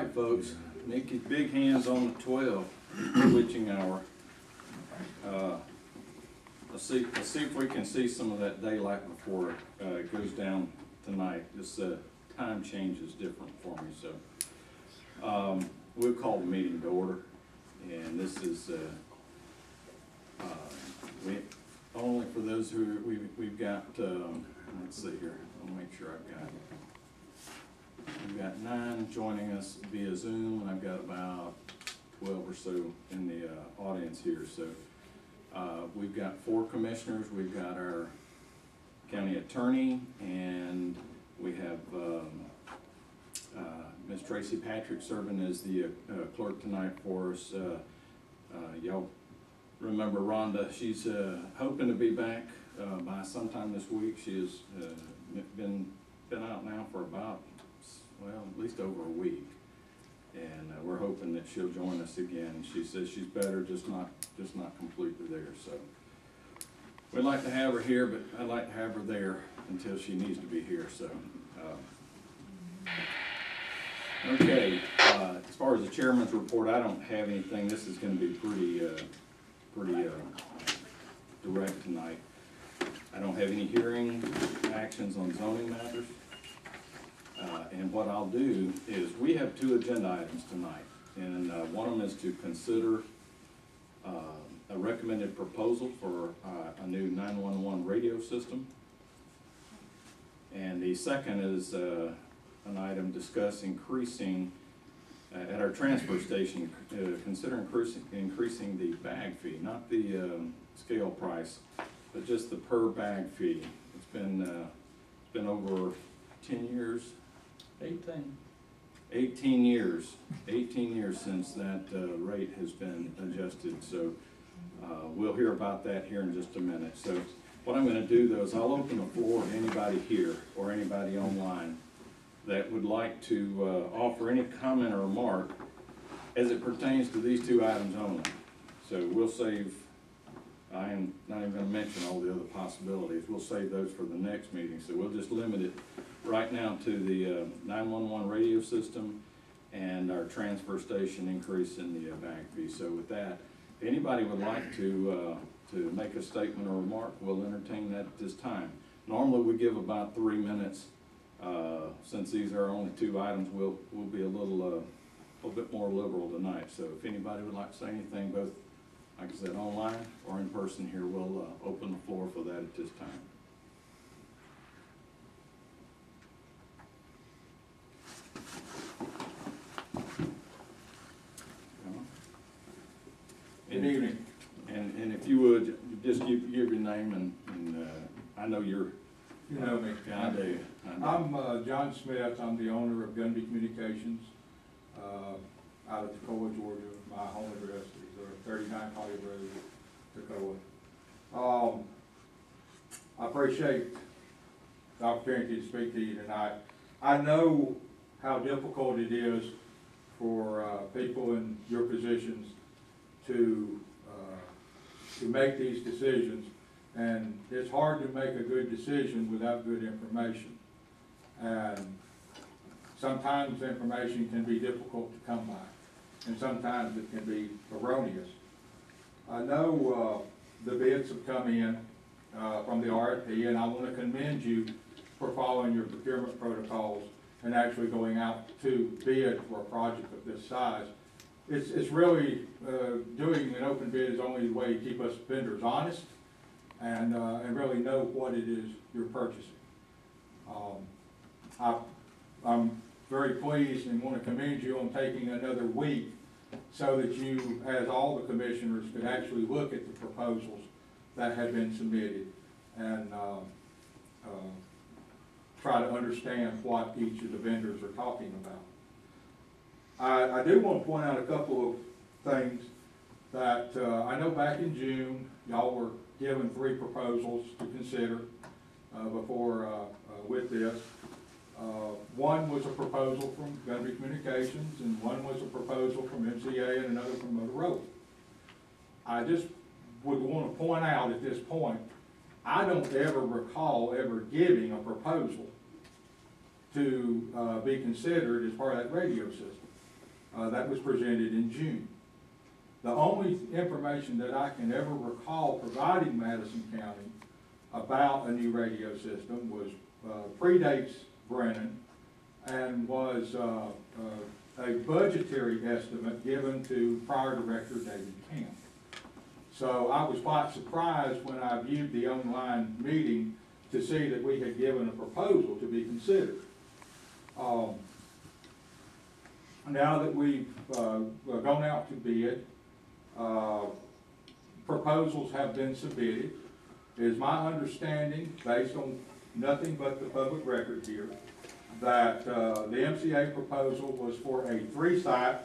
right, folks, Mickey's big hands on the 12 witching hour. Let's see if we can see some of that daylight before it goes down tonight. This time change is different for me, so we'll call the meeting to order. And this is only for those who we've got. Let's see here. I'll make sure I've got. We've got 9 joining us via Zoom, and I've got about 12 or so in the audience here. So we've got 4 commissioners. We've got our county attorney, and we have Ms. Tracy Patrick serving as the clerk tonight for us. Y'all remember Rhonda? She's hoping to be back by sometime this week. She has been out now for about, well, at least over a week, and we're hoping that she'll join us again. She says she's better, just not completely there. So we'd like to have her here, but I'd like to have her there until she needs to be here. So okay, as far as the chairman's report, I don't have anything. This is going to be pretty direct tonight. I don't have any hearing actions on zoning matters. And what I'll do is, we have 2 agenda items tonight, and one of them is to consider a recommended proposal for a new 911 radio system, and the second is an item discuss increasing at our transfer station, consider increasing the bag fee, not the scale price, but just the per bag fee. It's been over 10 years. 18 years. 18 years since that rate has been adjusted. So we'll hear about that here in just a minute. So what I'm going to do, though, is I'll open the floor to anybody here or anybody online that would like to offer any comment or remark as it pertains to these 2 items only. So we'll save, I am not even going to mention all the other possibilities. We'll save those for the next meeting. So we'll just limit it right now to the 911 radio system and our transfer station increase in the bag fee. So with that, if anybody would like to make a statement or remark, we'll entertain that at this time. Normally we give about 3 minutes. Since these are only 2 items, we'll be a little bit more liberal tonight. So if anybody would like to say anything, both, like I said, online or in person here, we'll open the floor for that at this time. Good evening. And if you would, just give your name and I know you're... You know me. Yeah, I do. I'm John Smith. I'm the owner of Gunby Communications out of Toccoa, Georgia. My home address is 39 Holly Road, Toccoa. I appreciate the opportunity to speak to you tonight. I know how difficult it is for people in your positions to make these decisions, and it's hard to make a good decision without good information. And sometimes information can be difficult to come by, and sometimes it can be erroneous. I know the bids have come in from the RFP, and I want to commend you for following your procurement protocols and actually going out to bid for a project of this size. It's really, doing an open bid is only the way to keep us vendors honest and really know what it is you're purchasing. I'm very pleased and want to commend you on taking another week so that you, as all the commissioners, could actually look at the proposals that have been submitted and try to understand what each of the vendors are talking about. I do want to point out a couple of things that I know back in June, y'all were given 3 proposals to consider before with this. One was a proposal from Gunby Communications, and one was a proposal from MCA, and another from Motorola. I just would want to point out at this point, I don't ever recall ever giving a proposal to be considered as part of that radio system. that was presented in June. The only information that I can ever recall providing Madison County about a new radio system was predates Brennan and was a budgetary estimate given to prior director David Camp. So I was quite surprised when I viewed the online meeting to see that we had given a proposal to be considered. Now that we've gone out to bid, proposals have been submitted. It is my understanding, based on nothing but the public record here, that the MCA proposal was for a 3-site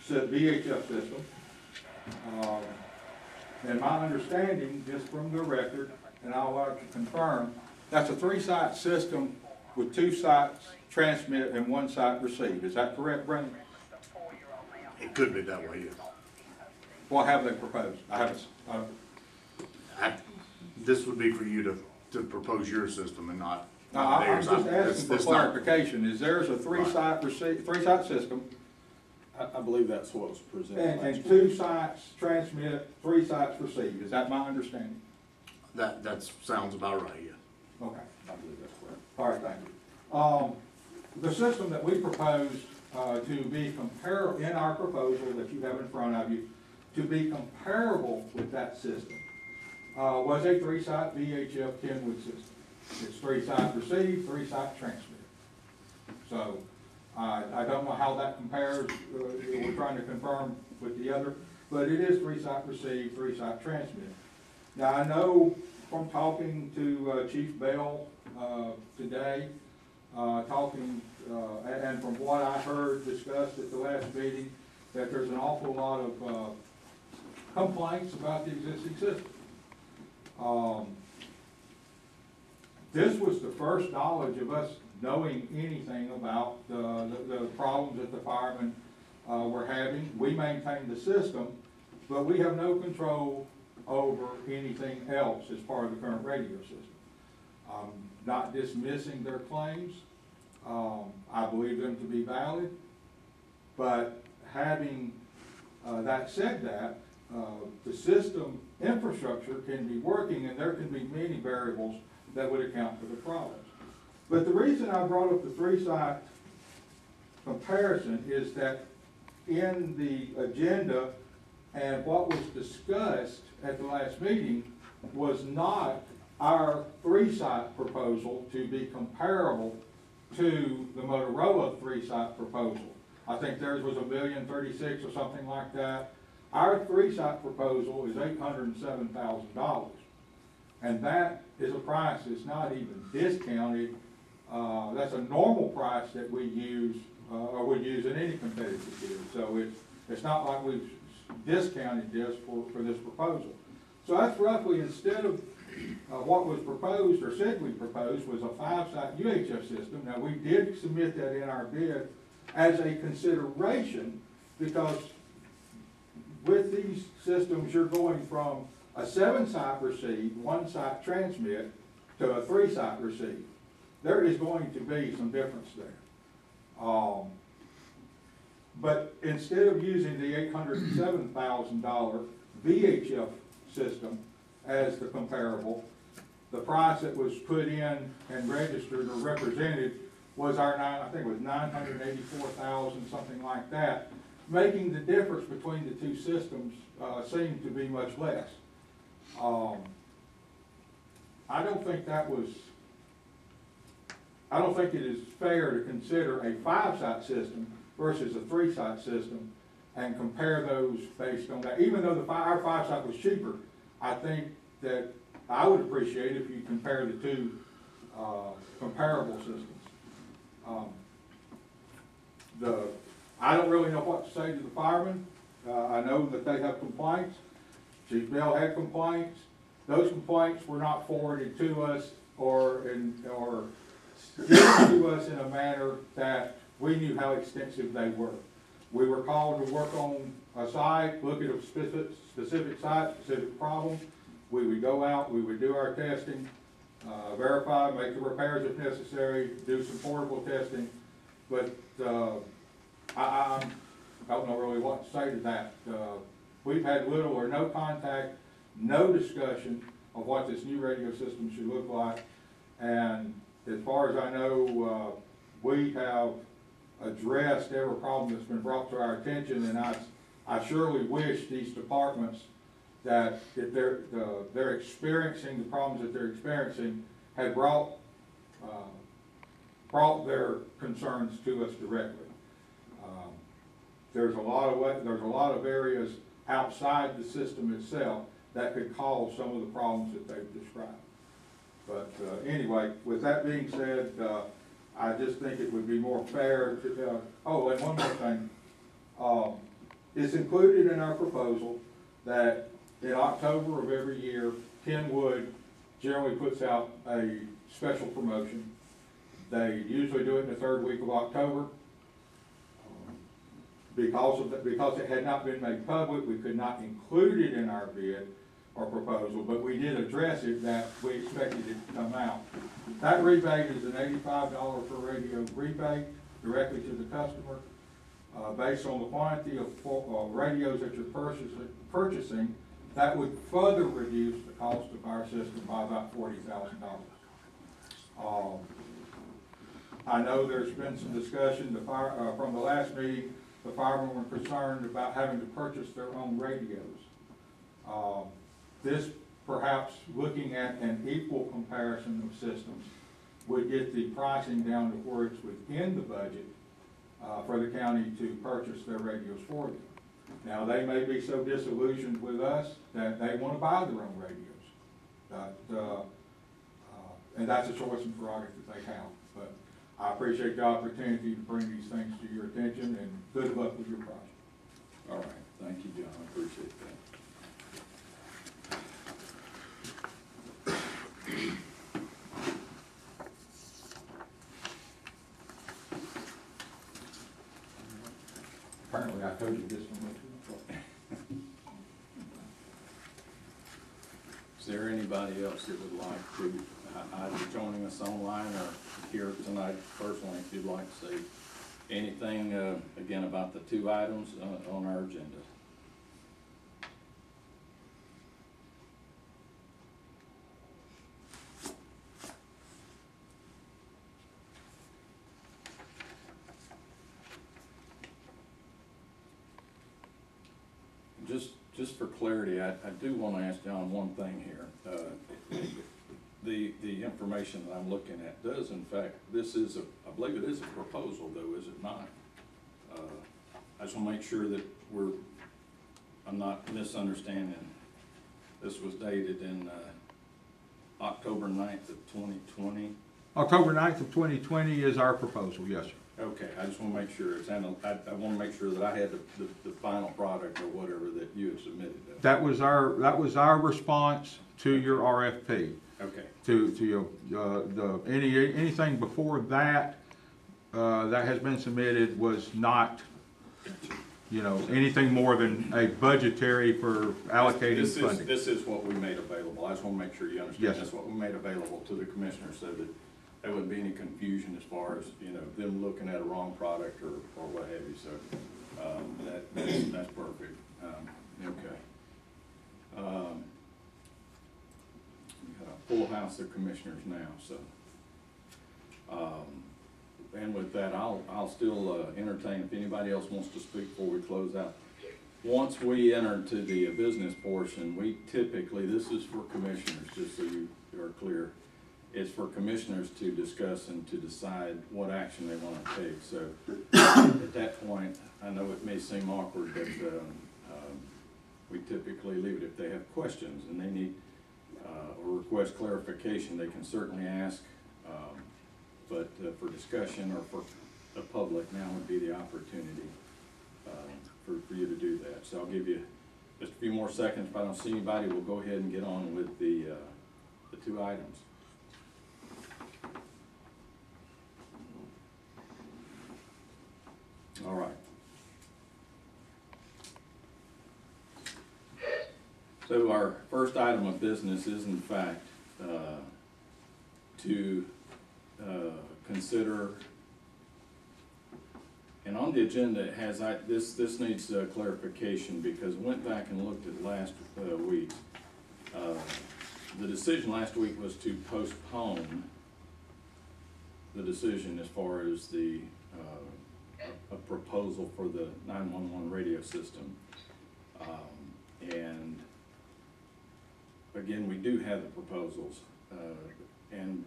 VHF system. And my understanding, just from the record, and I'll like to confirm, that's a 3-site system with 2 sites transmit and 1 site receive. Is that correct, Brendan? It could be that way, yes. What have they proposed? I haven't. This would be for you to propose your system and not I'm theirs. just asking for clarification. Is theirs a 3-site receive, 3-site system? I believe that's what was presented. And 2 sites transmit, 3 sites receive. Is that my understanding? That sounds about right, yes. Okay. I believe that's correct. All right, thank you. The system that we proposed to be comparable, in our proposal that you have in front of you, to be comparable with that system, was a 3-site VHF Kenwood system. It's 3-site receive, 3-site transmit. So I don't know how that compares. We're trying to confirm with the other, but it is 3-site receive, 3-site transmit. Now I know from talking to Chief Bell today, and from what I heard discussed at the last meeting, that there's an awful lot of complaints about the existing system. This was the first knowledge of us knowing anything about the problems that the firemen were having. We maintain the system, but we have no control over anything else as part of the current radio system. Not dismissing their claims. I believe them to be valid, but having that said, the system infrastructure can be working, and there can be many variables that would account for the problems. But the reason I brought up the 3-site comparison is that in the agenda and what was discussed at the last meeting was not our 3-site proposal to be comparable to the Motorola 3-site proposal. I think theirs was $1,036,000 or something like that. Our 3-site proposal is $807,000. And that is a price that's not even discounted. That's a normal price that we use, or would use in any competitive bid. So it's not like we've discounted this for this proposal. So that's roughly, instead of what was proposed or said we proposed was a 5-site UHF system. Now we did submit that in our bid as a consideration, because with these systems you're going from a 7-site receive, 1-site transmit, to a 3-site receive. There is going to be some difference there. But instead of using the $807,000 VHF system as the comparable, the price that was put in and registered or represented was I think it was $984,000, something like that, making the difference between the 2 systems seem to be much less. I don't think it is fair to consider a 5-site system versus a 3-site system and compare those based on that. Even though our 5-site was cheaper, I think that I would appreciate if you compare the 2 comparable systems. I don't really know what to say to the firemen. I know that they have complaints. Chief Bell had complaints. Those complaints were not forwarded to us or given to us in a manner that we knew how extensive they were. We were called to work on a site, look at a specific site, specific problem. We would go out, we would do our testing, verify, make the repairs if necessary, do some portable testing. But I don't know really what to say to that. We've had little or no contact, no discussion of what this new radio system should look like. And as far as I know, we have addressed every problem that's been brought to our attention, and I surely wish these departments that if they're experiencing the problems that they're experiencing had brought their concerns to us directly. There's a lot of areas outside the system itself that could cause some of the problems that they've described. But anyway, with that being said, I just think it would be more fair to, oh, and one more thing. It's included in our proposal that in October of every year, Kenwood generally puts out a special promotion. They usually do it in the third week of October. Because it had not been made public, we could not include it in our bid or proposal, but we did address it that we expected it to come out. That rebate is an $85 per radio rebate directly to the customer. Based on the quantity of radios that you're purchasing, that would further reduce the cost of our system by about $40,000. I know there's been some discussion from the last meeting. The firemen were concerned about having to purchase their own radios. This, perhaps looking at an equal comparison of systems, would get the pricing down to where it's within the budget for the county to purchase their radios for them. Now, they may be so disillusioned with us that they want to buy their own radios. And that's a choice and prerogative that they have. But I appreciate the opportunity to bring these things to your attention, and good luck with your project. All right, thank you, John, I appreciate that. Apparently, I told you this one. Is there anybody else that would like to, either joining us online or here tonight personally, if you'd like to say anything, again, about the two items on our agenda? Just for clarity, I do want to ask John one thing here. The information that I'm looking at does, in fact, this is I believe it is a proposal, though, is it not? I just want to make sure that I'm not misunderstanding. This was dated in October 9th of 2020. October 9th of 2020 is our proposal, yes, sir. Okay, I just want to make sure I want to make sure that I had the final product or whatever that you had submitted. That was our response to your RFP. Okay. To anything before that that has been submitted was not, anything more than a budgetary for allocating funding. This is what we made available. I just want to make sure you understand. Yes, that's what we made available to the commissioners, so that there wouldn't be any confusion as far as them looking at a wrong product or what have you. So that's perfect. Okay. We got a full house of commissioners now. So and with that, I'll still entertain if anybody else wants to speak before we close out. Once we enter to the business portion, we typically, this is for commissioners, just so you are clear. It's for commissioners to discuss and to decide what action they want to take. So at that point, I know it may seem awkward, but we typically leave it. If they have questions and they need or request clarification, they can certainly ask. But for discussion or for the public, now would be the opportunity for you to do that. So I'll give you just a few more seconds. If I don't see anybody, we'll go ahead and get on with the two items. All right. So our first item of business is, in fact, to consider And on the agenda, it has, this needs clarification, because I went back and looked at last week. The decision last week was to postpone the decision as far as the, a proposal for the 911 radio system. And again, we do have the proposals, and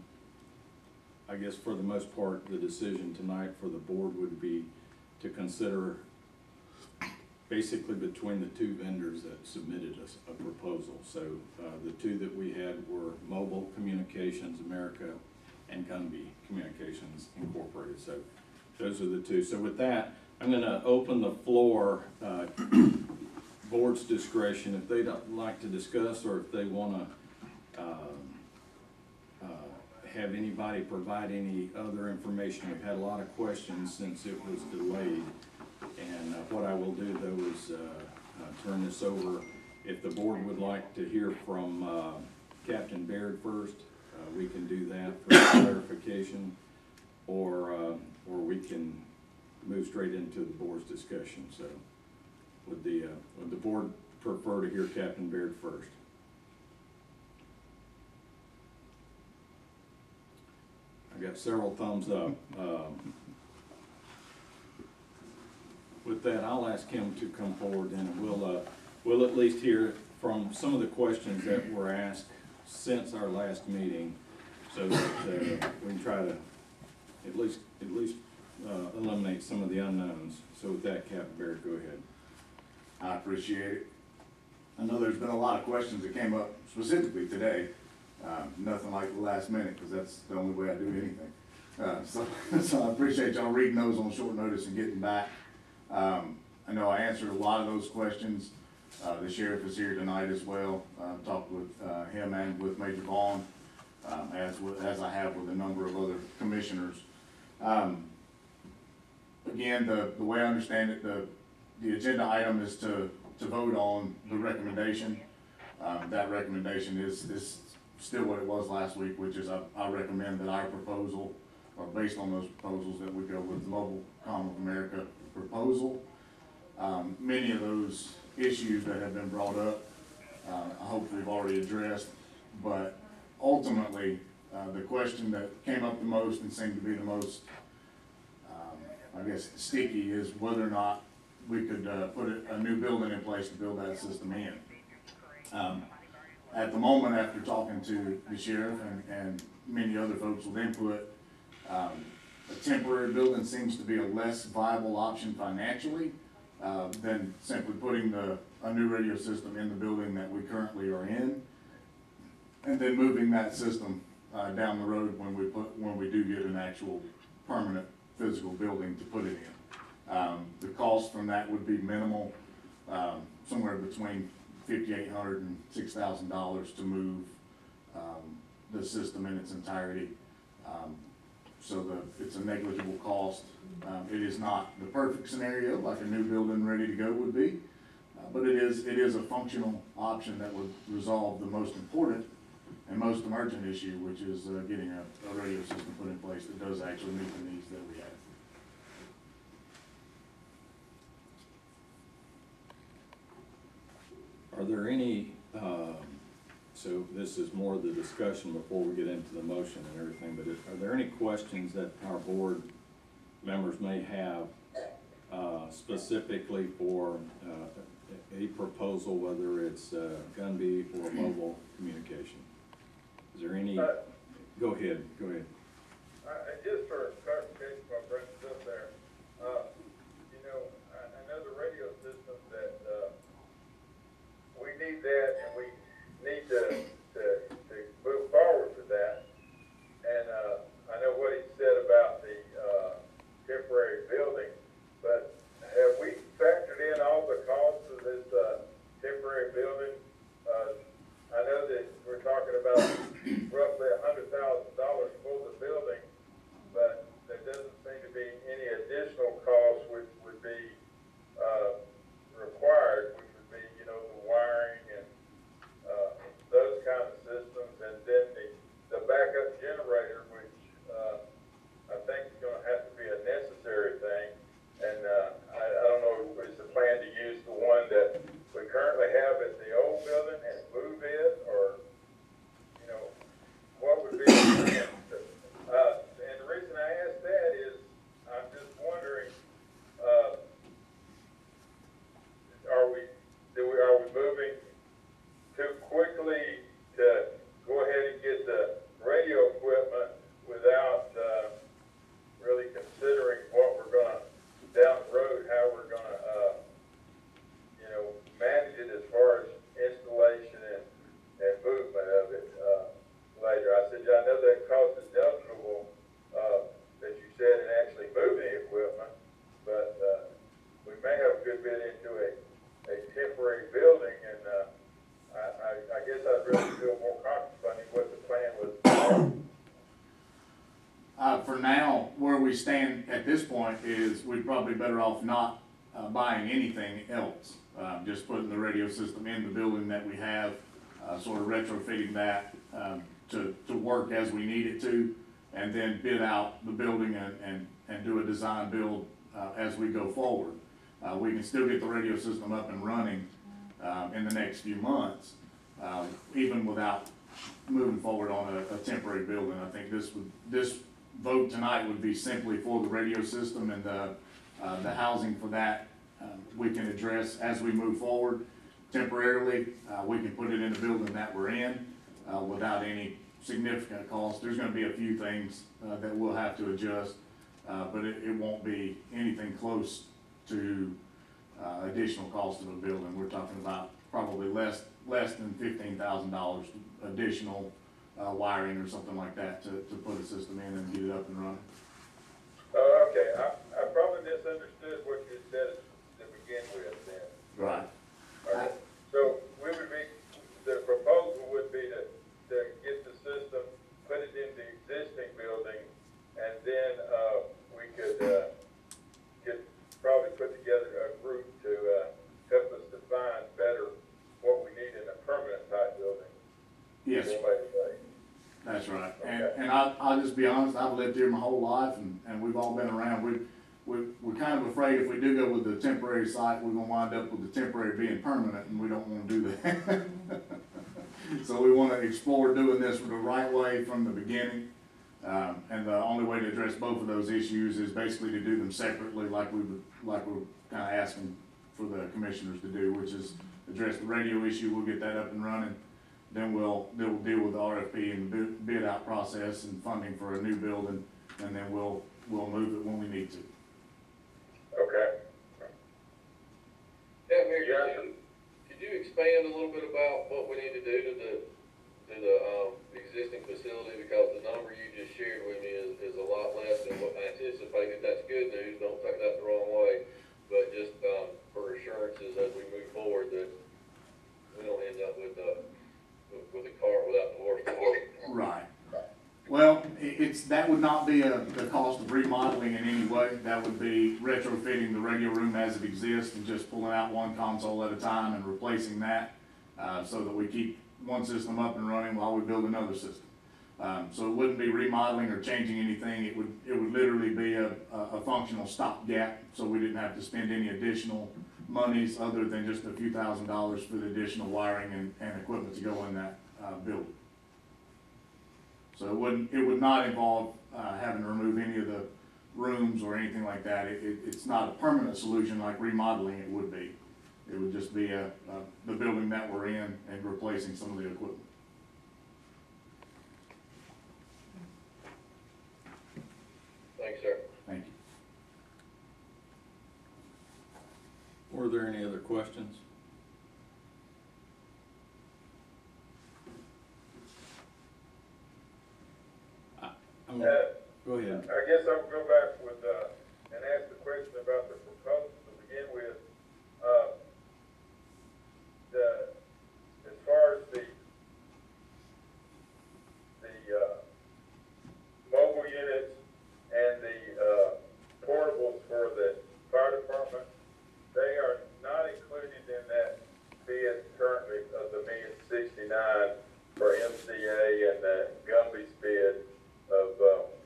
I guess for the most part, the decision tonight for the board would be to consider basically between the two vendors that submitted us a proposal. So the two that we had were Mobile Communications America and Gunby Communications Incorporated. So those are the two. So with that, I'm going to open the floor, board's discretion, if they'd like to discuss or if they want to have anybody provide any other information. We've had a lot of questions since it was delayed. And what I will do though is turn this over. If the board would like to hear from Captain Baird first, we can do that for clarification, or we can move straight into the board's discussion. So would the board prefer to hear Captain Baird first? I got several thumbs up. With that, I'll ask him to come forward, and we'll at least hear from some of the questions that were asked since our last meeting, so that we can try to at least eliminate some of the unknowns. So with that, Captain Baird, go ahead. I appreciate it. I know there's been a lot of questions that came up specifically today. Nothing like the last minute, because that's the only way I do anything. So I appreciate y'all reading those on short notice and getting back. I know I answered a lot of those questions. The sheriff is here tonight as well. Talked with him and with Major Vaughn, as I have with a number of other commissioners. Again, the way I understand it, the agenda item is to vote on the recommendation. That recommendation is still what it was last week, which is I recommend that our proposal, or based on those proposals, that we go with the Mobile Comm of America proposal. Many of those issues that have been brought up, I hope we've already addressed, but ultimately, the question that came up the most and seemed to be the most, I guess, sticky is whether or not we could put a new building in place to build that system in. At the moment, after talking to the sheriff and many other folks with input, a temporary building seems to be a less viable option financially than simply putting a new radio system in the building that we currently are in, and then moving that system down the road when we do get an actual permanent physical building to put it in. The cost from that would be minimal, somewhere between $5,800 and $6,000 to move the system in its entirety. So it's a negligible cost. It is not the perfect scenario like a new building ready to go would be, but it is a functional option that would resolve the most important and most emergent issue, which is getting a radio system put in place that does actually meet the needs that we have. Are there any, so this is more the discussion before we get into the motion and everything, but are there any questions that our board members may have specifically for a proposal, whether it's Gunby or Mobile Communication? Is there any, go ahead. Just for clarification, my friends up there, I know the radio system that we need that, and we need to move forward with that. And I know what he said about the temporary building, but have we factored in all the costs of this temporary building? I know that we're talking about roughly $100,000 for the building, but there doesn't seem to be any additional costs which would be required, which would be, the wiring and those kind of systems, and then the backup generator, which I think is going to have to be a necessary thing. point is we'd probably better off not buying anything else. Just putting the radio system in the building that we have, sort of retrofitting that to work as we need it to, and then bid out the building and do a design build as we go forward. We can still get the radio system up and running in the next few months, even without moving forward on a temporary building. I think this vote tonight would be simply for the radio system, and the housing for that we can address as we move forward. Temporarily, we can put it in the building that we're in without any significant cost. There's gonna be a few things that we'll have to adjust, but it won't be anything close to additional cost of a building. We're talking about probably less than $15,000 additional wiring or something like that to put a system in and get it up and running. Oh, okay, I probably misunderstood what you said to begin with then. Right. Okay, so we would be, the proposal would be to get the system, put it in the existing building, and then, we could, probably put together a group to, help us define better what we need in a permanent type building. Yes, One way to say. that's right. Okay. And I'll just be honest, I've lived here my whole life, and we've all been around. We're kind of afraid if we do go with the temporary site, we're gonna wind up with the temporary being permanent, and we don't wanna do that. So we wanna explore doing this the right way from the beginning. And the only way to address both of those issues is basically to do them separately, like we're kinda asking for the commissioners to do, which is address the radio issue. We'll get that up and running. Then we'll deal with the RFP and the bid out process and funding for a new building, and then we'll move it when we need to. Okay. Yeah, Mayor, could you expand a little bit about what we need to do to the existing facility? Because the number you just shared with me is a lot less than what I anticipated. That's good news, don't take that the wrong way, but just for assurances as we move forward that we don't end up with a car without the horse. Right. Well, that would not be the cost of remodeling in any way. That would be retrofitting the radio room as it exists and just pulling out one console at a time and replacing that, so that we keep one system up and running while we build another system. So it wouldn't be remodeling or changing anything. It would literally be a functional stopgap, so we didn't have to spend any additional monies other than just a few $1,000s for the additional wiring and equipment to go in that building. So it would not involve having to remove any of the rooms or anything like that. It's not a permanent solution like remodeling it would be. It would just be the building that we're in and replacing some of the equipment. Thanks, sir. Thank you. Were there any other questions? Go ahead. I guess I'll go back with, and ask the question about the proposal to begin with. As far as the mobile units and the, portables for the fire department, they are not included in that bid currently of the $1,069,000 for MCA and the Gumby's bid of,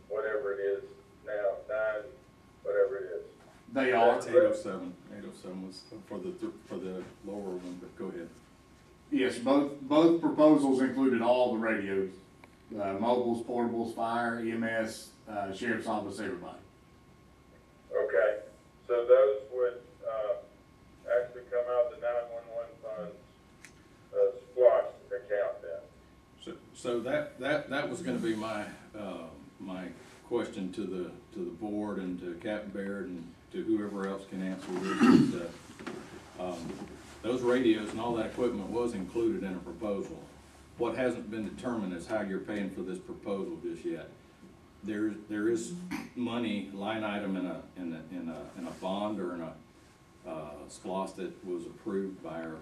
whatever it is now, whatever it is. They are. It's 807. 807 was for the lower one, but go ahead. Yes, both proposals included all the radios, mobiles, portables, fire, EMS, sheriff's office, everybody. Okay, so those would, actually come out of the 911 funds, SPLOST account then? So that was gonna be my question to the board and to Captain Baird and to whoever else can answer this. Those radios and all that equipment was included in a proposal. What hasn't been determined is how you're paying for this proposal just yet. There is money, line item in a bond or in a SPLOST that was approved by our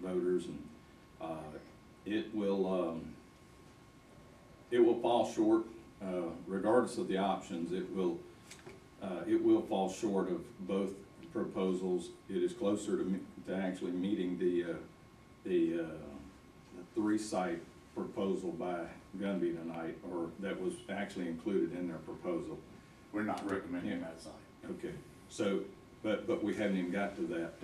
voters, and it will fall short regardless of the options. it will fall short of both proposals. It is closer to actually meeting the three-site proposal by Gunby tonight, or that was actually included in their proposal. We're not recommending that site. Okay, so, but we haven't even got to that,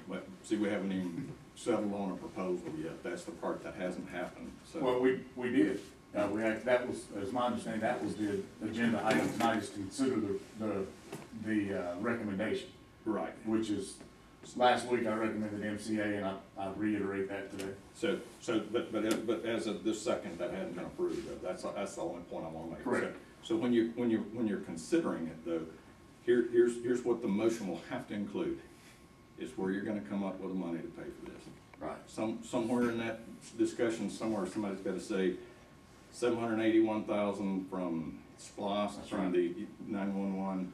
but, see, we haven't even settled on a proposal yet. That's the part that hasn't happened, so. Well, we did. That was, as my understanding, that was the agenda item tonight, is to consider the recommendation. Right. Which is, last week I recommended MCA, and I reiterate that today. But as of this second, that hadn't been approved, though. That's the only point I wanna make. Correct. So when you're considering it, though, here's what the motion will have to include, is where you're gonna come up with the money to pay for this. Right. Somewhere in that discussion, somebody's gotta say $781,000 from SPLOST, That's from right. the 911.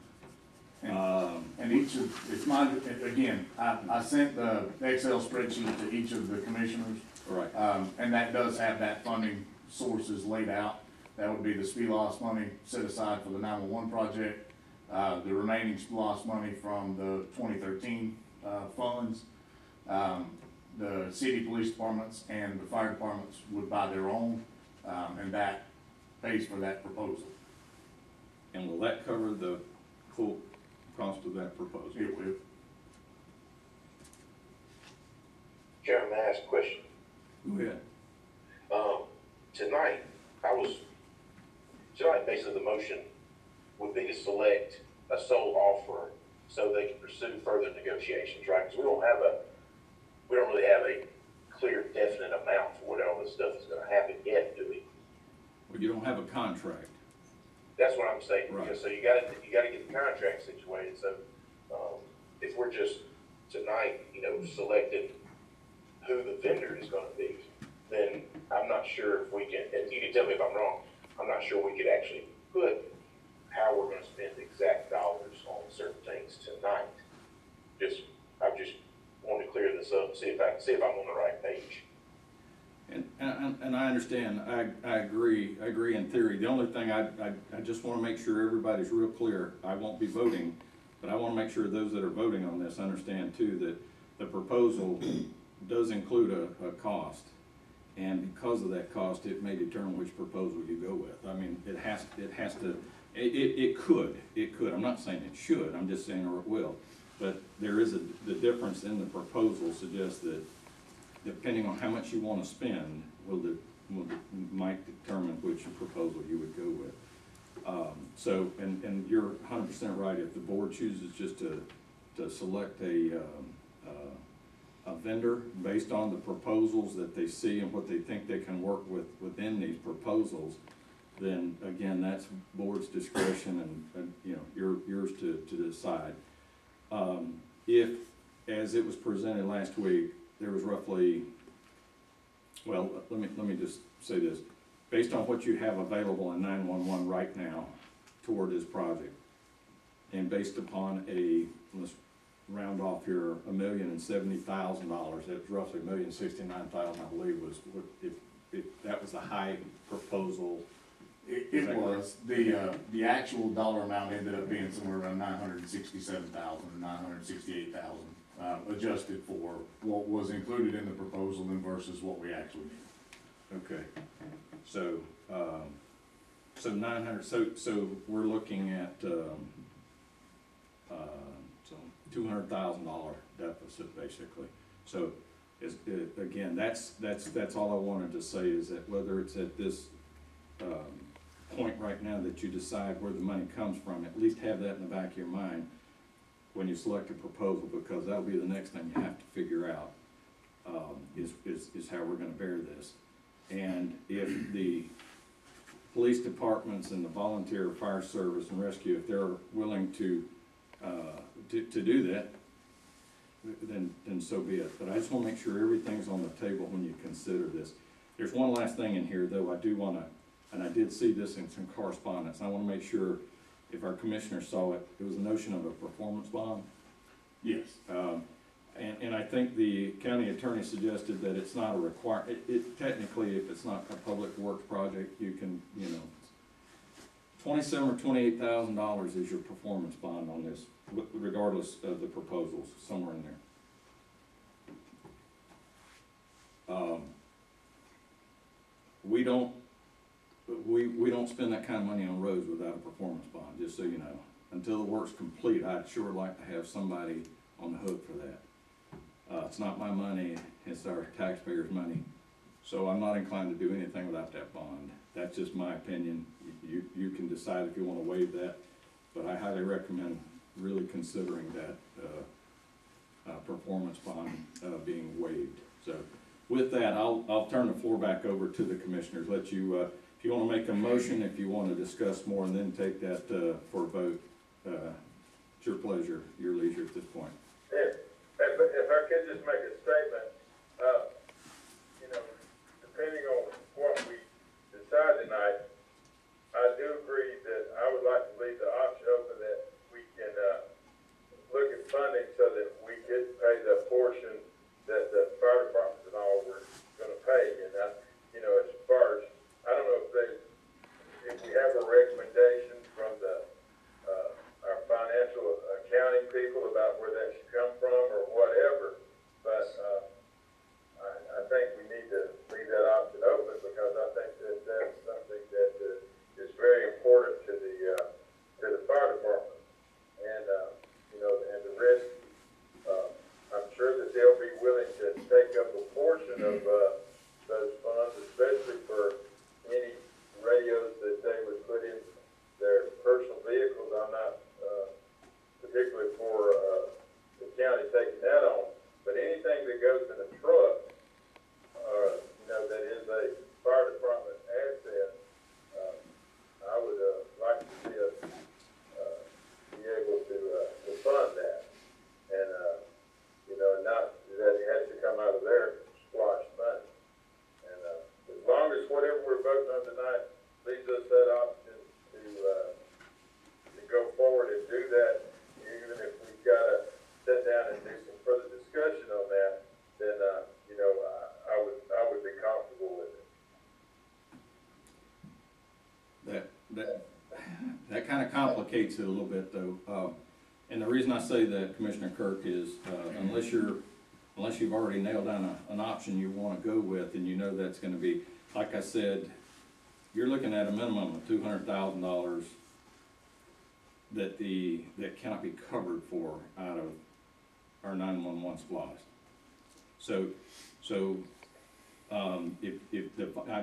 And each of, it's my, again, I sent the Excel spreadsheet to each of the commissioners. Right. And that does have that funding sources laid out. That would be the SPLOST money set aside for the 911 project, the remaining SPLOST money from the 2013 funds. The city police departments and the fire departments would buy their own, and that pays for that proposal. And will that cover the full cost of that proposal? It will. Chairman, may I ask a question? Go ahead. Tonight, basically the motion would be to select a sole offerer so they can pursue further negotiations, right? Because we don't really have a clear, definite amount for what all this stuff is gonna happen yet, do we? Well, you don't have a contract. That's what I'm saying. Right. So you gotta get the contract situated, so, if we're just tonight, selecting who the vendor is gonna be, then I'm not sure if we can, and you can tell me if I'm wrong, I'm not sure we could actually put how we're gonna spend the exact dollars on certain things tonight. I just want to clear this up, see if I'm on the right page. And I understand, I agree in theory. The only thing I just wanna make sure everybody's real clear. I won't be voting, but I wanna make sure those that are voting on this understand too, that the proposal does include a cost. And because of that cost, it may determine which proposal you go with. I mean, it could, I'm not saying it should, I'm just saying, or it will. But there is the difference in the proposal suggests that depending on how much you want to spend, might determine which proposal you would go with. So, and you're 100% right, if the board chooses just to select a vendor based on the proposals that they see and what they think they can work with within these proposals, then again, that's board's discretion and yours to decide. If, as it was presented last week, there was roughly, well, let me just say this, based on what you have available in 911 right now toward this project, and based upon let's round off here, $1,070,000, that's roughly $1,069,000, I believe, was what, if that was the high proposal. It was, the actual dollar amount ended up being somewhere around $967,000 or $968,000, adjusted for what was included in the proposal and versus what we actually need. Okay, so 900, so we're looking at, $200,000 deficit basically. So, again, that's all I wanted to say, is that whether it's at this, point right now that you decide where the money comes from, at least have that in the back of your mind when you select a proposal, because that'll be the next thing you have to figure out, is how we're gonna bear this. And if the police departments and the volunteer fire service and rescue, if they're willing to do that, then so be it. But I just wanna make sure everything's on the table when you consider this. There's one last thing in here, though, I do wanna, and I did see this in some correspondence, I wanna make sure if our commissioner saw it, it was a notion of a performance bond. Yes. And I think the county attorney suggested that it's not a technically, if it's not a public works project, you can, $27,000 or $28,000 is your performance bond on this, regardless of the proposals, somewhere in there. We don't spend that kind of money on roads without a performance bond, just so you know. Until the work's complete, I'd sure like to have somebody on the hook for that. It's not my money, it's our taxpayers' money, so I'm not inclined to do anything without that bond. That's just my opinion. You can decide if you want to waive that, but I highly recommend really considering that performance bond being waived. So with that, I'll turn the floor back over to the commissioners. Let you, if you want to make a motion, if you want to discuss more, and then take that for a vote, it's your pleasure, your leisure at this point. If I could just make a statement, you know, depending on what we decide tonight, I do agree that I would like to leave the option open that we can look at funding so that we could pay the portion that the fire departments and all were going to pay. And you know, as far as, I don't know if we have a recommendation from our financial accounting people about where that should come from or whatever, but I think we need to leave that option open, because I think that that's something that is very important to the fire department, and you know, and the risk. I'm sure that they'll be willing to take up a portion of those funds, especially for any radios that they would put in their personal vehicles. I'm not particularly for the county taking that on, but anything that goes in a truck, you know, that is a fire department asset, I would like to see us be able to fund that, and you know, not that it has to come out of their squash money. And as long as whatever we're voting on tonight leaves us that option to go forward and do that, even if we've got to sit down and do some further discussion on that, then you know, I would be comfortable with it. That kind of complicates it a little bit, though. And the reason I say that, Commissioner Kirk, is unless you've already nailed down an option you want to go with, and you know that's going to be, like I said, you're looking at a minimum of $200,000 that cannot be covered for out of our 911 SPLOST. So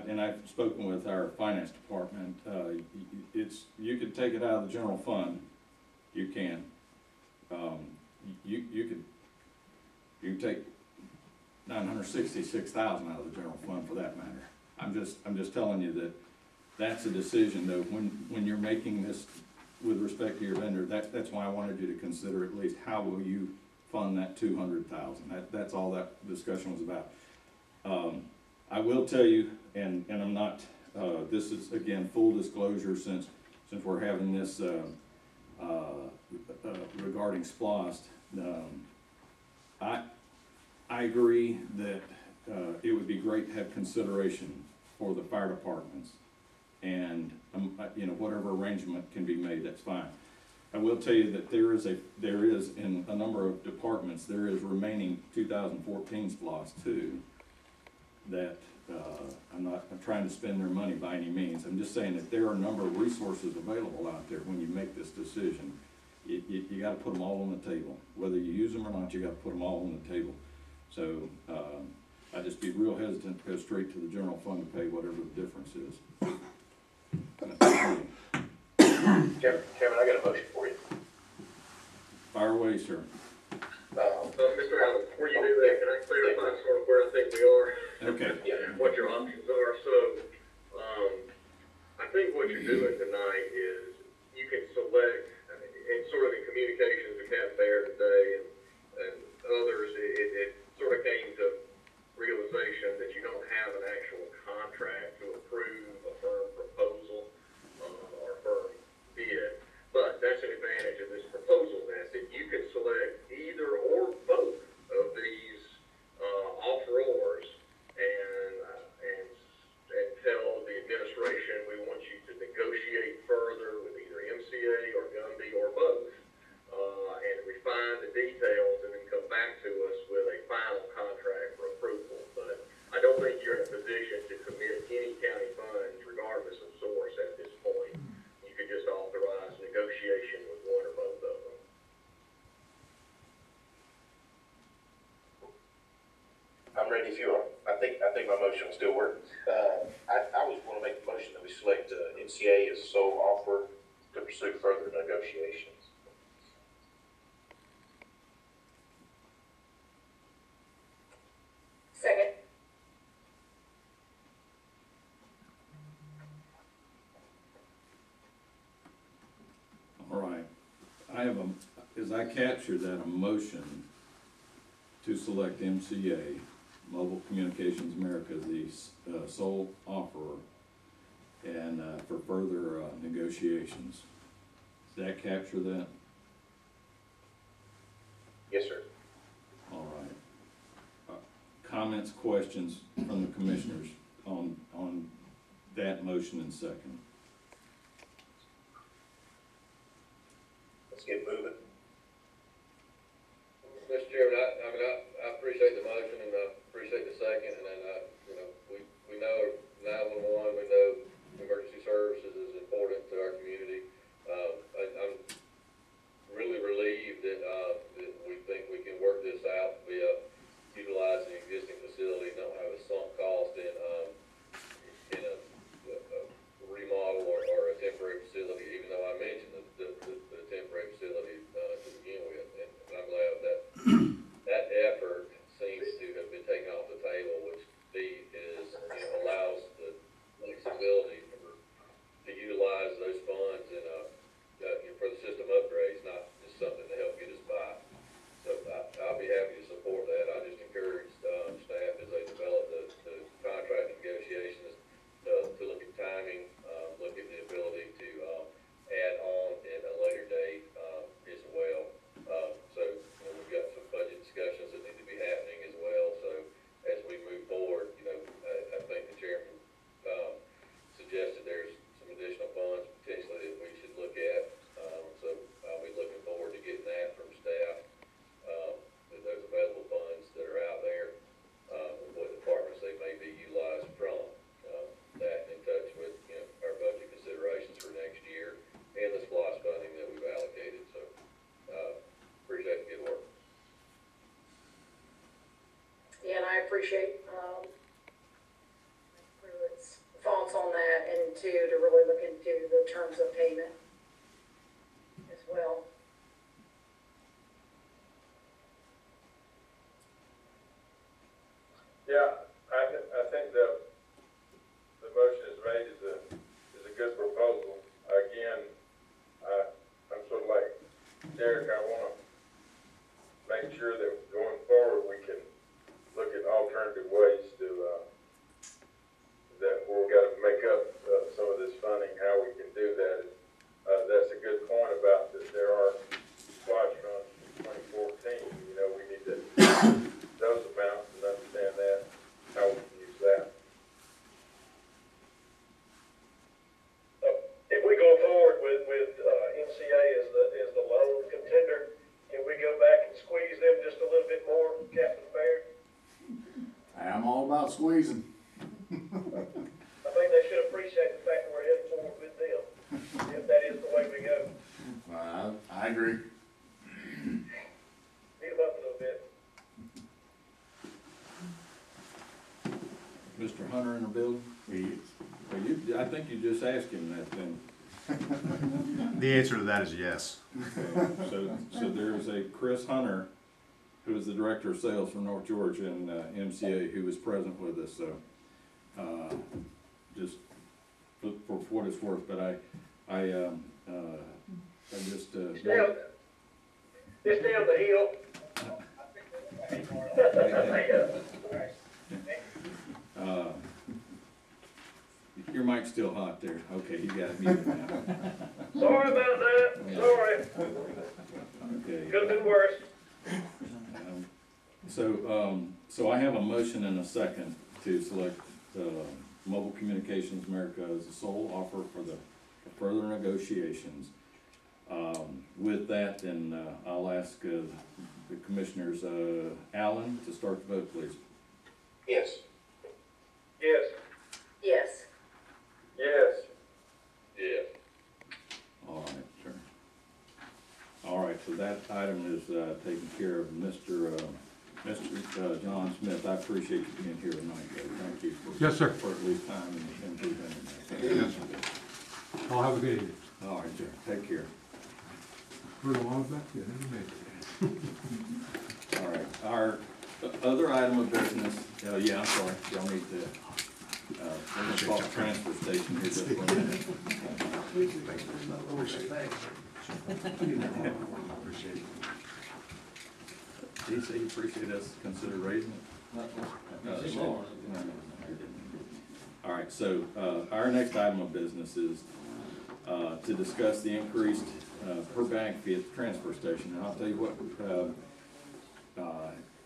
and I've spoken with our finance department. You could take it out of the general fund. You can. You could take $966,000 out of the general fund for that matter. I'm just telling you that that's a decision, though, when you're making this with respect to your vendor. That's why I wanted you to consider at least how will you fund that $200,000. That's all that discussion was about. I will tell you, and I'm not. This is again full disclosure, since we're having this regarding SPLOST. I agree that it would be great to have consideration for the fire departments, and you know, whatever arrangement can be made, that's fine. I will tell you that there is in a number of departments, there is remaining 2014 SPLOST too, that I'm trying to spend their money by any means. I'm just saying that there are a number of resources available out there when you make this decision. You got to put them all on the table. Whether you use them or not, you got to put them all on the table. So I'd just be real hesitant to go straight to the general fund to pay whatever the difference is. Kevin, I got a motion for you. Fire away, sir. Mr. Allen, before you do that, can I clarify sort of where I think we are? Okay. And what your options are. So, I think what you're doing tonight is you can select, and sort of in communications with Cat Bear today and others, it sort of came to realization that you don't have an actual contract to approve a firm proposal or firm bid. But that's an advantage of this proposal, that you can select either or both of these offerors and tell the administration we want you to negotiate further details and then come back to us with a final contract for approval. But I don't think you're in a position to commit any county funds regardless of source at this point. You could just authorize negotiation with one or both of them. I'm ready if you are. I think my motion will still work. I was want to make the motion that we select NCA as sole offer to pursue further negotiations. Second. All right. I have as I captured that, a motion to select MCA, Mobile Communications America, the sole offerer, and for further negotiations. Does that capture that? Yes, sir. All right. Comments, questions from the commissioners on that motion and second? Let's get moving. Mr. Chairman, I appreciate the motion and I appreciate the second, and then, we know 911, we know emergency services is important to our community. I'm really relieved that we think we can work this out via utilizing the existing facility, don't have a sunk cost in a remodel or a temporary facility, even though I mentioned the temporary facility to begin with. And I'm glad that that effort seems to have been taken off the table, which allows the flexibility to utilize those funds and for the system upgrades, not just something to help get us by. So I'll be happy to support that. I just encourage staff as they develop the contract negotiations to look at timing, look at the ability to add on at a later date as well. So we've got some budget discussions that need to be happening as well. So as we move forward, I think the chairman suggested there's some additional funds potentially that we should look at. So I'll be looking forward to getting that from staff, those available funds that are out there, what departments they may be utilized from. That in touch with our budget considerations for next year and the SPLOST funding that we've allocated. So appreciate the good work. Yeah, and I appreciate Pruitt's thoughts on that, and to really look into the terms of payment as well. Yeah, I think the motion is made is a good proposal. Again, I'm sort of like Derek, I want to make sure that going forward we can look at alternative ways to that we've got to make up some of this funding, how we can do that. That's a good point about that there are SPLOST funds from 2014. We need to those amounts and understand that, how we can use that. If we go forward with NCA as the lone contender, can we go back and squeeze them just a little bit more, Captain Baird? I'm all about squeezing. I think they should appreciate the fact that we're heading forward with them, if that is the way we go. I agree. Beat them up a little bit. Mr. Hunter in the building? He is. Well, I think you just asked him that then. The answer to that is yes. Okay. So there's a Chris Hunter, who is the director of sales for North Georgia and MCA, who was present with us. So just for what it's worth, but I just It's down the hill. your mic's still hot there. Okay, you got it muted now. Sorry about that, sorry. Okay. Could've been worse. So I have a motion and a second to select Mobile Communications America as the sole offer for the further negotiations. With that, then I'll ask the commissioners, Allen, to start the vote, please. Yes. Yes. Yes. Yes. Yeah. All right, sir. All right, so that item is taken care of. Mr. John Smith, I appreciate you being here tonight, Joe. Thank you for, Yes, sir. for at least time and presenting that. Yes, sir. I'll have a good evening. All right, sir. Take care. We're along back there, All right, our other item of business, yeah, I'm sorry, y'all need to, we're gonna talk transfer station here just for a minute. Did he say he appreciate us consider raising it? No. All right, so, our next item of business is, to discuss the increased, per bag fee at the transfer station. And I'll tell you what,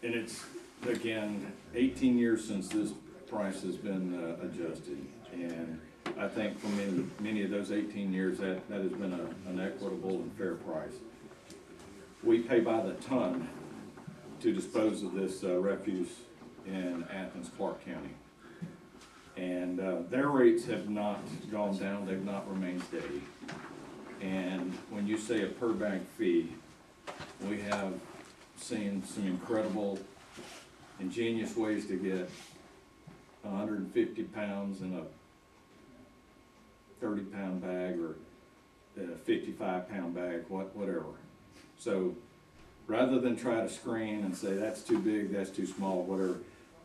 and it's, again, 18 years since this price has been adjusted. And I think for many of those 18 years, that has been an equitable and fair price. We pay by the ton to dispose of this refuse in Athens, Clark County. And their rates have not gone down, they've not remained steady. And when you say a per bag fee, we have seen some incredible, ingenious ways to get 150 pounds in a 30-pound bag or a 55-pound bag, whatever. So rather than try to screen and say that's too big, that's too small, whatever,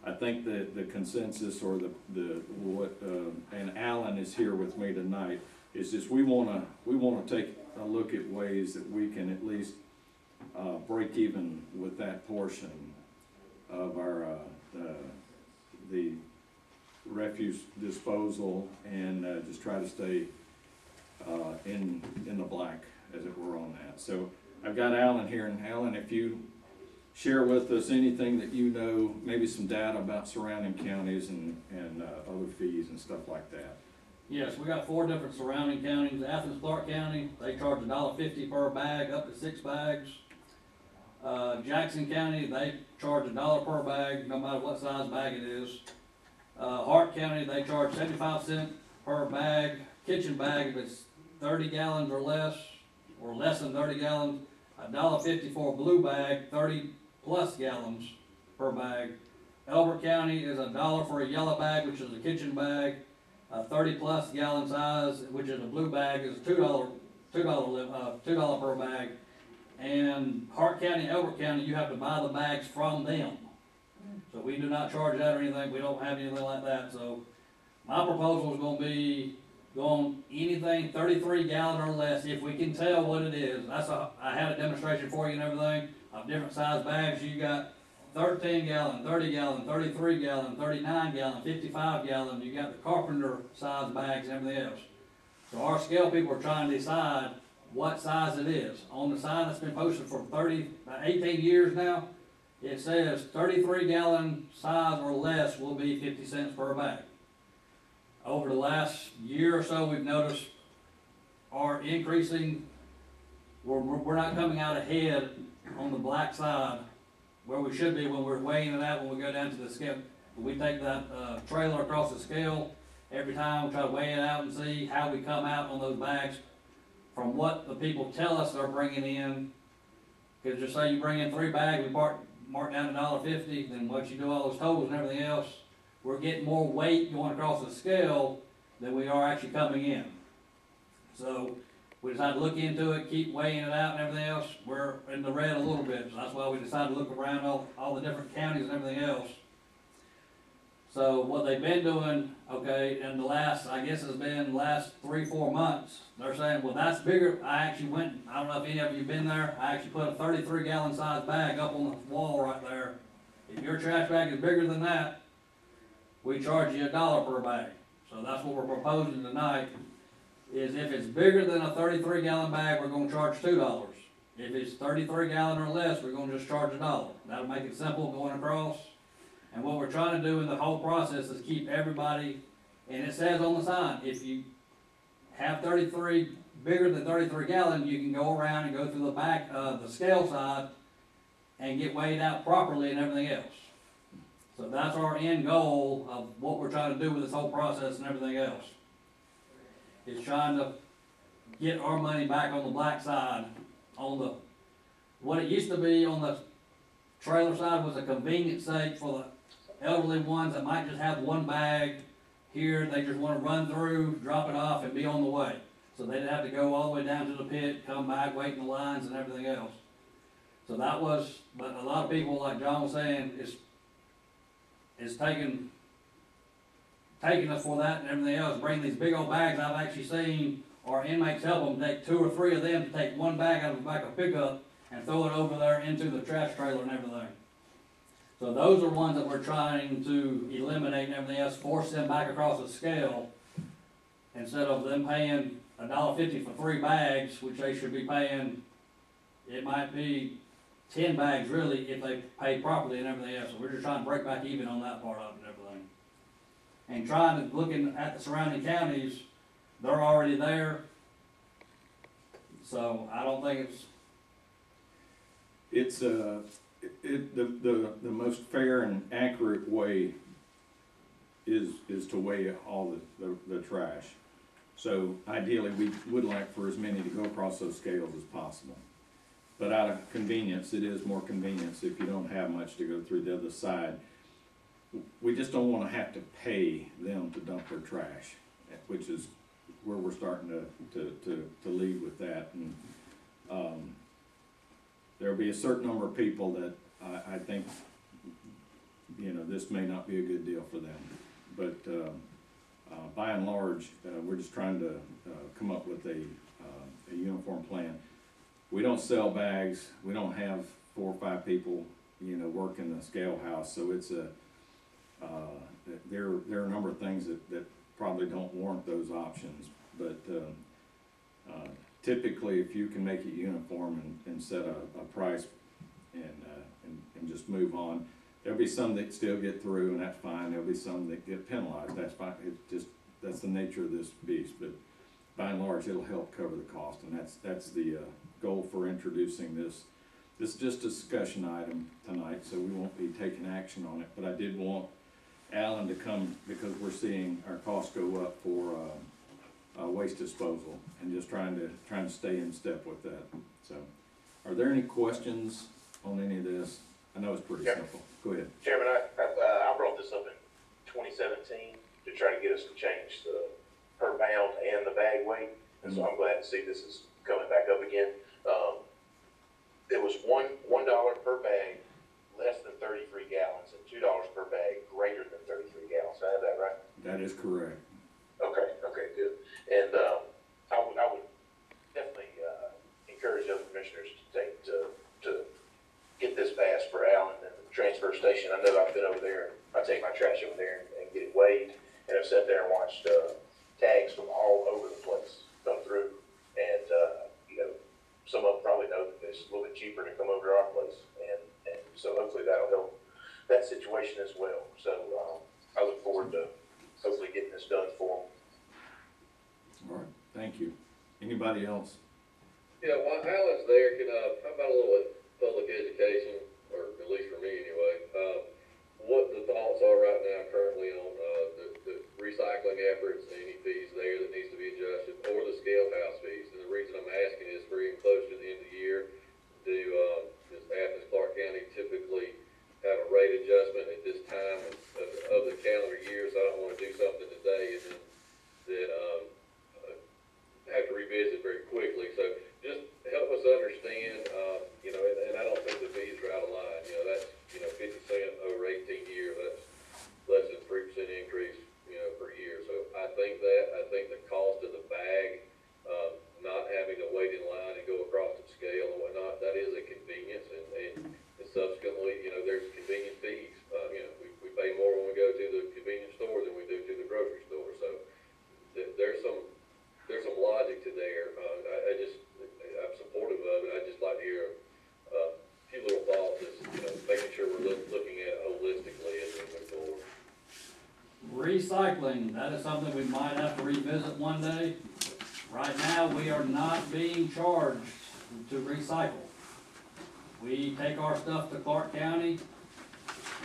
I think the consensus or and Alan is here with me tonight, is just we wanna take a look at ways that we can at least break even with that portion of our the refuse disposal, and just try to stay in the black, as it were, on that. So I've got Alan here, and Alan, if you share with us anything that you know, maybe some data about surrounding counties and other fees and stuff like that. Yes, we got 4 different surrounding counties. Athens, Clark County, they charge $1.50 per bag, up to 6 bags. Jackson County, they charge $1 per bag, no matter what size bag it is. Hart County, they charge 75 cents per bag, kitchen bag if it's 30 gallons or less than 30 gallons. $1.50 for a blue bag, 30 plus gallons per bag. Elbert County is $1 for a yellow bag, which is a kitchen bag. 30 plus gallon size, which is a blue bag, is $2 per bag. And Hart County, Elbert County, you have to buy the bags from them. So we do not charge that or anything. We don't have anything like that. So my proposal is going to be going anything 33 gallon or less, if we can tell what it is. I had a demonstration for you and everything of different size bags. You got 13 gallon, 30 gallon, 33 gallon, 39 gallon, 55 gallon. You got the carpenter size bags and everything else. So our scale people are trying to decide what size it is. On the sign that's been posted for 18 years now, it says 33 gallon size or less will be 50 cents per bag. Over the last year or so, we've noticed our increasing, we're not coming out ahead on the black side where we should be when we're weighing it out when we go down to the scale. We take that trailer across the scale every time, we try to weigh it out and see how we come out on those bags from what the people tell us they're bringing in. Because just say you bring in 3 bags, we mark down to $1.50, then once you do all those totals and everything else, we're getting more weight going across the scale than we are actually coming in. So we decided to look into it, keep weighing it out and everything else. We're in the red a little bit, so that's why we decided to look around all the different counties and everything else. So what they've been doing, okay, in the last, I guess it's been the last 3-4 months, they're saying, well, that's bigger. I actually went, I don't know if any of you have been there, I actually put a 33 gallon size bag up on the wall right there. If your trash bag is bigger than that, we charge you $1 per bag. So that's what we're proposing tonight, is if it's bigger than a 33 gallon bag, we're going to charge $2. If it's 33 gallon or less, we're going to just charge $1. That'll make it simple going across. And what we're trying to do in the whole process is keep everybody, and it says on the sign, if you have 33 bigger than 33 gallon, you can go around and go through the back of the scale side and get weighed out properly and everything else. So that's our end goal of what we're trying to do with this whole process and everything else. Is trying to get our money back on the black side. On the, what it used to be on the trailer side was a convenience sake for the elderly ones that might just have one bag. Here, they just want to run through, drop it off, and be on the way. So they'd have to go all the way down to the pit, come back, wait in the lines and everything else. So that was, but a lot of people, like John was saying, is taking us for that and everything else. Bring these big old bags. I've actually seen our inmates help them take 2 or 3 of them to take one bag out of the back of pickup and throw it over there into the trash trailer and everything. So those are ones that we're trying to eliminate and everything else, force them back across the scale instead of them paying $1.50 for 3 bags, which they should be paying, it might be 10 bags really if they pay properly and everything else. So we're just trying to break back even on that part of it and everything. And trying to, looking at the surrounding counties, they're already there. So I don't think it's the most fair and accurate way is to weigh all the trash. So ideally, we would like for as many to go across those scales as possible. But out of convenience, it is more convenience if you don't have much to go through the other side. We just don't want to have to pay them to dump their trash, which is where we're starting to lead with that. And there'll be a certain number of people that I think, you know, this may not be a good deal for them. But by and large, we're just trying to come up with a uniform plan. We don't sell bags. We don't have 4 or 5 people, you know, work in the scale house. So it's there are a number of things that probably don't warrant those options. But typically, if you can make it uniform and set a price and just move on, there'll be some that still get through, and that's fine. There'll be some that get penalized. That's fine. That's the nature of this beast. But by and large, it'll help cover the cost, and that's the goal for introducing this. This is just a discussion item tonight, so we won't be taking action on it. But I did want Alan to come because we're seeing our costs go up for waste disposal, and just trying to stay in step with that. So, are there any questions on any of this? I know it's pretty simple. Go ahead. Chairman, I brought this up in 2017 to try to get us to change the per pound and the bag weight, and so I'm glad to see this is coming back up again. It was $1 per bag less than 33 gallons and $2 per bag greater than 33 gallons. Did I have that right? That is correct. Okay, good. And I would definitely encourage other commissioners to get this passed for Allen and the transfer station. I know I've been over there. I take my trash over there and get it weighed, and I've sat there and watched tags from all over the place come through. And you know, some of them probably know that it's a little bit cheaper to come over to our place, and so hopefully that'll help that situation as well. So I look forward to hopefully getting this done for them. All right, thank you. Anybody else? Yeah, while Alan's there, how about a little public education, or at least for me anyway, what the thoughts are right now currently on the recycling efforts, any fees there that needs to be adjusted, or the scale house fees. And the reason I'm asking is we're getting close to the end of the year. Does Athens Clarke County typically have a rate adjustment at this time of the calendar year? So I don't want to do something today and then have to revisit very quickly. So just help us understand, you know, and I don't think the fees are out of line. You know, that's, 50 cents over 18 years, that's less than 3% increase, per year. So I think the cost of the bag, not having to wait in line and go across the scale and whatnot, that is a convenience, and subsequently, there's convenience fees. We pay more when we go to the convenience store than we do to the grocery store. So there's some logic to there. I'm supportive of it. I'd just like to hear a few little thoughts, making sure we're looking at it holistically as we move forward. recycling, that is something we might have to revisit one day. Right now, we are not being charged to recycle. We take our stuff to Clark County,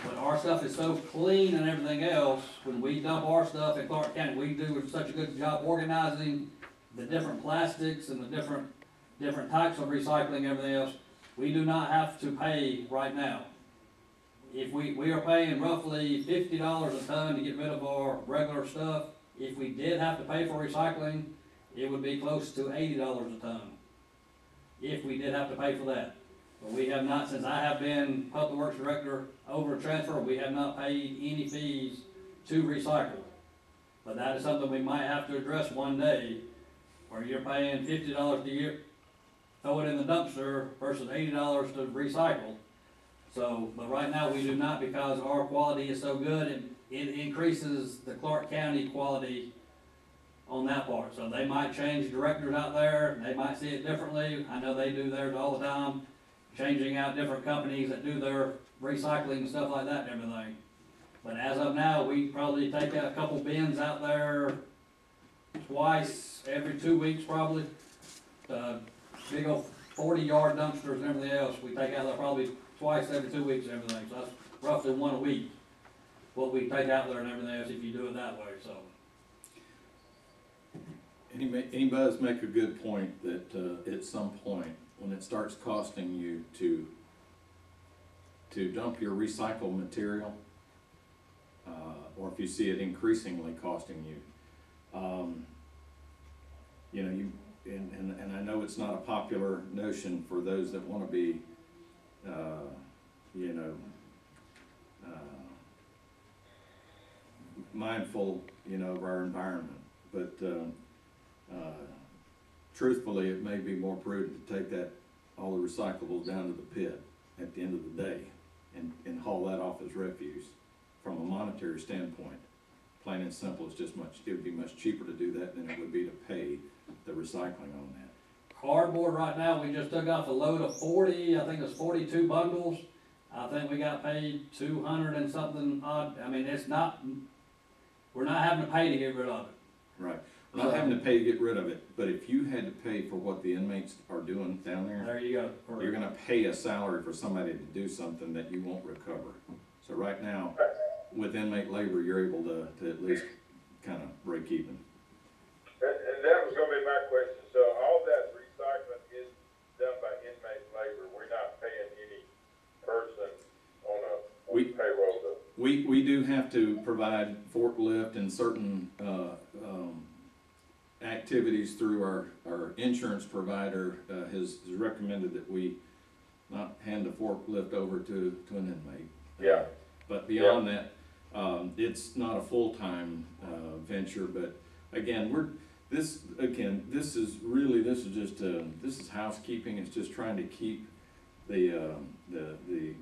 but our stuff is so clean and everything else, when we dump our stuff in Clark County, we do such a good job organizing the different plastics and the different types of recycling and everything else, we do not have to pay right now. If we are paying roughly $50 a ton to get rid of our regular stuff. If we did have to pay for recycling, it would be close to $80 a ton. If we did have to pay for that. But we have not, since I have been Public Works Director over a transfer, we have not paid any fees to recycle. But that is something we might have to address one day, where you're paying $50 a year, throw it in the dumpster versus $80 to recycle. So, but right now we do not, because our quality is so good, and it increases the Clark County quality on that part. So they might change directors out there, they might see it differently. I know they do theirs all the time, changing out different companies that do their recycling and stuff like that and everything. But as of now, we probably take a couple bins out there twice every 2 weeks probably. Big old 40-yard dumpsters and everything else, we take out there probably twice every 2 weeks and everything. So that's roughly one a week, what we take out there and everything else if you do it that way, so. Anybody's make a good point that at some point, when it starts costing you to dump your recycled material, or if you see it increasingly costing you, you know, and I know it's not a popular notion for those that want to be, you know, mindful, you know, of our environment, but truthfully, it may be more prudent to take all the recyclables down to the pit at the end of the day and haul that off as refuse. From a monetary standpoint, plain and simple, it would be much cheaper to do that than it would be to pay the recycling on that. Cardboard right now, we just took off a load of 40, I think it was 42 bundles. I think we got paid 200 and something odd. I mean, we're not having to pay to get rid of it. Right. We're not having to pay to get rid of it, but if you had to pay for what the inmates are doing down there. There you go. Correct. You're gonna pay a salary for somebody to do something that you won't recover. So right now, with inmate labor, you're able to at least kind of break even. And that was gonna be my question. So all that recycling is done by inmate labor. We're not paying any person on a payroll to. We do have to provide forklift and certain activities through our insurance provider has recommended that we not hand a forklift over to an inmate. Yeah. But beyond that, it's not a full-time venture. But again, this is housekeeping. It's just trying to keep the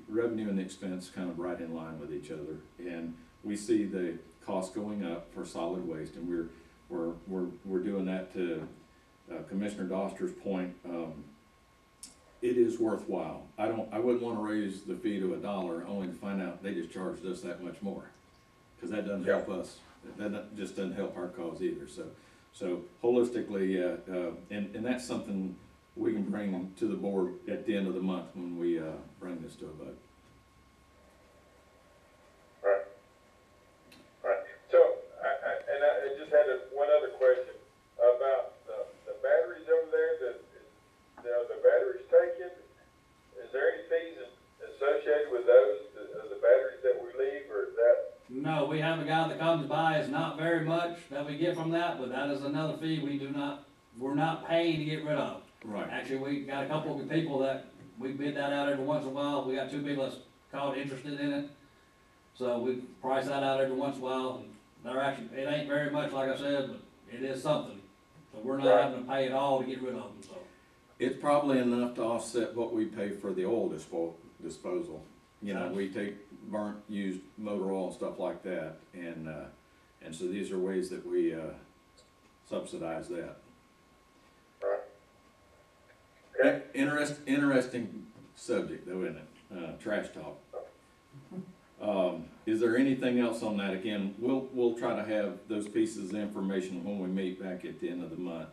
revenue and the expense kind of right in line with each other. And we see the cost going up for solid waste, and we're doing that to Commissioner Doster's point. It is worthwhile. I wouldn't want to raise the fee to $1 only to find out they just charged us that much more, because that doesn't help us. That just doesn't help our cause either. So holistically, and that's something we can bring to the board at the end of the month when we bring this to a vote. Right. So I just had one other question about the batteries over there. The batteries taken. Is there any fees associated with those? The batteries that we leave, or is that? No, we have a guy that comes by. It's not very much that we get from that, but that is another fee we're not paying to get rid of. Right. Actually, we got a couple of people that we bid that out every once in a while. We got 2 people that's called interested in it. So we price that out every once in a while. It ain't very much, like I said, but it is something. So we're not having to pay it all to get rid of them, so. It's probably enough to offset what we pay for the oil disposal. You know, we take burnt, used motor oil and stuff like that, and so these are ways that we subsidize that. Right. Okay. Interesting subject, though, isn't it? Trash talk. Is there anything else on that? Again, we'll try to have those pieces of information when we meet back at the end of the month.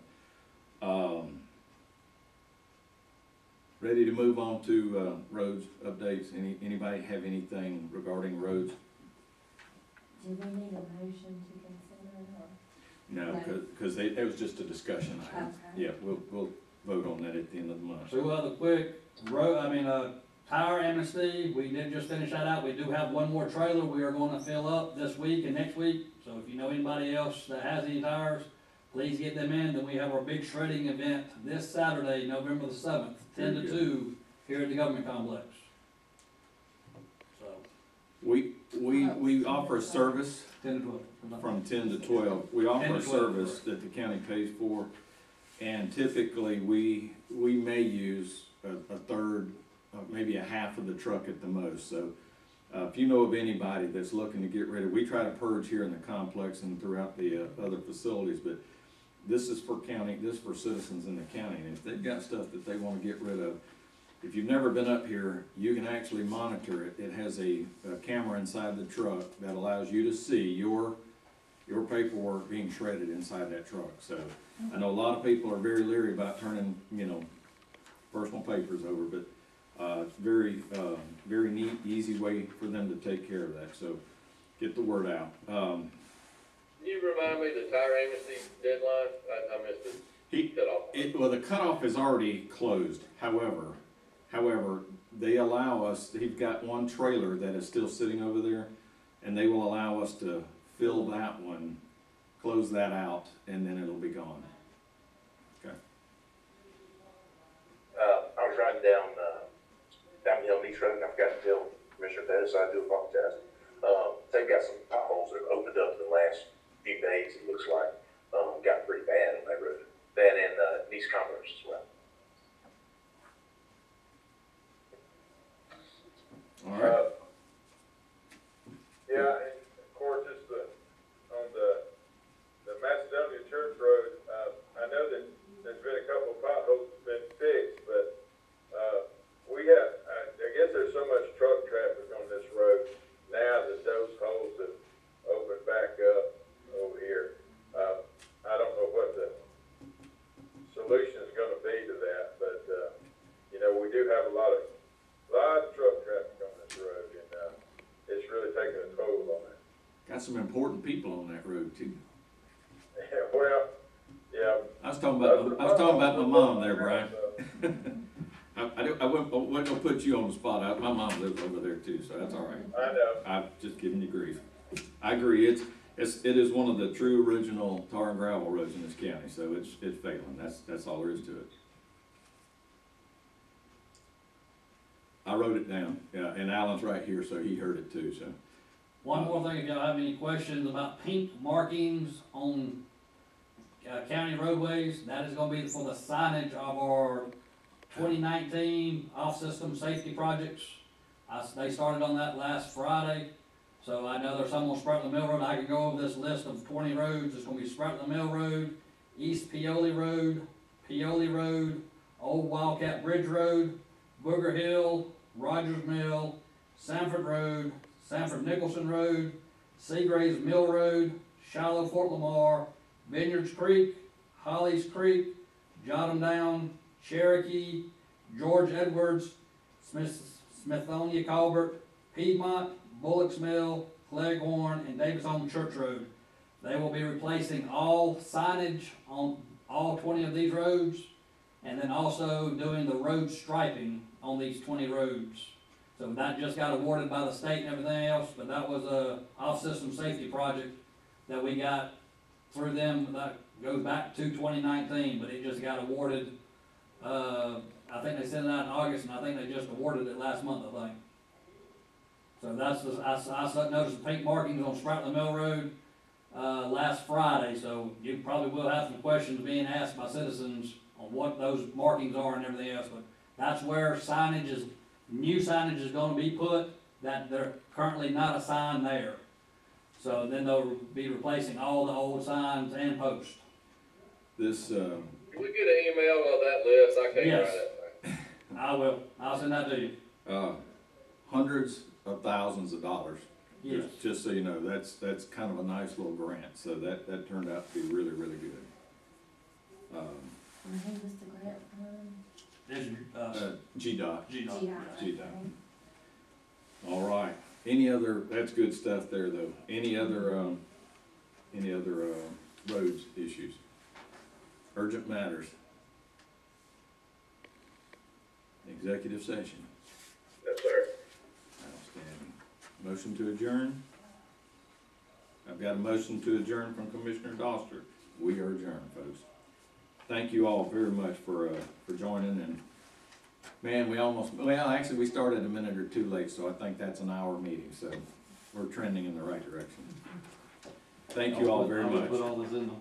Ready to move on to, roads updates? Anybody have anything regarding roads? Do we need a motion to consider it, or? No, No. because it was just a discussion item. Okay. Yeah, we'll vote on that at the end of the month. So we'll have a quick tire amnesty, we did just finish that out, we do have one more trailer we are gonna fill up this week and next week, so if you know anybody else that has any tires, please get them in. Then we have our big shredding event this Saturday, November the 7th, 10 to Very good. 2, here at the government complex. So, We offer a service 10 to 12. from 10 to 12. We 10 offer to a 12, service correct. that the county pays for, and typically we may use a third, maybe a half of the truck at the most. So if you know of anybody that's looking to get rid of, we try to purge here in the complex and throughout the other facilities, but this is for county, this is for citizens in the county. And if they've got stuff that they want to get rid of, if you've never been up here, you can actually monitor it. It has a camera inside the truck that allows you to see your paperwork being shredded inside that truck. So I know a lot of people are very leery about turning, personal papers over, but it's very neat, easy way for them to take care of that. So get the word out. Can you remind me the tire amnesty deadline? I missed it. Cut off. Well, the cutoff is already closed. However, they allow us, he's got one trailer that is still sitting over there, and they will allow us to fill that one, close that out, and then it'll be gone. Okay. I was riding down the Hill Beach Road, and I forgot to tell Commissioner Pettis, so I do apologize. They've got some potholes that have opened up in the last few days, it looks like. Got pretty bad on that road. That and East Commerce as well. All right. Yeah, and of course, it's on the Macedonia Church Road, I know that there's been a couple of potholes that's been fixed, but, we have, I guess there's so much truck traffic on this road now that those holes have opened back up over here. I don't know what the solution is gonna be to that, but, we do have a lot of truck traffic on this road, and, it's really taking a toll on it. Got some important people on that road too. Well, yeah. I was talking about my mom there, Brian. I wasn't gonna put you on the spot. My mom lives over there too, so that's all right. I know. I'm just giving you grief. I agree. It is one of the true original tar and gravel roads in this county, so it's failing. That's all there is to it. I wrote it down, yeah, and Alan's right here, so he heard it too. So One more thing, if y'all have any questions about pink markings on county roadways, that is gonna be for the signage of our 2019 off-system safety projects. They started on that last Friday, so I know there's some on Spratling Mill Road. I can go over this list of 20 roads. It's gonna be Spratling Mill Road, East Paoli Road, Old Wildcat Bridge Road, Booger Hill, Rogers Mill, Sanford Road, Sanford Nicholson Road, Seagraves Mill Road, Shiloh Fort Lamar, Vineyards Creek, Hollies Creek, Jotham Down, Cherokee, George Edwards, Smithonia Colbert, Piedmont, Bullock's Mill, Cleghorn, and Davis Home Church Road. They will be replacing all signage on all 20 of these roads, and then also doing the road striping on these 20 roads. So that just got awarded by the state and everything else, but that was a off-system safety project that we got through them. That goes back to 2019, but it just got awarded. I think they sent it out in August, and I think they just awarded it last month, I think. So I noticed the pink markings on Spratling Mill Road last Friday, so you probably will have some questions being asked by citizens on what those markings are and everything else, but that's where new signage is gonna be put, that they're currently not a sign there. So then they'll be replacing all the old signs and posts. this, Can we get an email of that list? I can't Yes. write that thing. I will, I'll send that to you. hundreds of thousands of dollars. Yes. Just so you know, that's kind of a nice little grant. So that turned out to be really, really good. And who was the grant from? Is, GDOT. GDOT. GDOT. All right. Any other, that's good stuff there, though. Any other roads issues? Urgent matters? Executive session? Yes, sir. Outstanding. Motion to adjourn? I've got a motion to adjourn from Commissioner Doster. We are adjourned, folks. Thank you all very much for joining, and man, actually, we started a minute or two late, so I think that's an hour meeting, so we're trending in the right direction. Thank you all very much. I'll put all this in the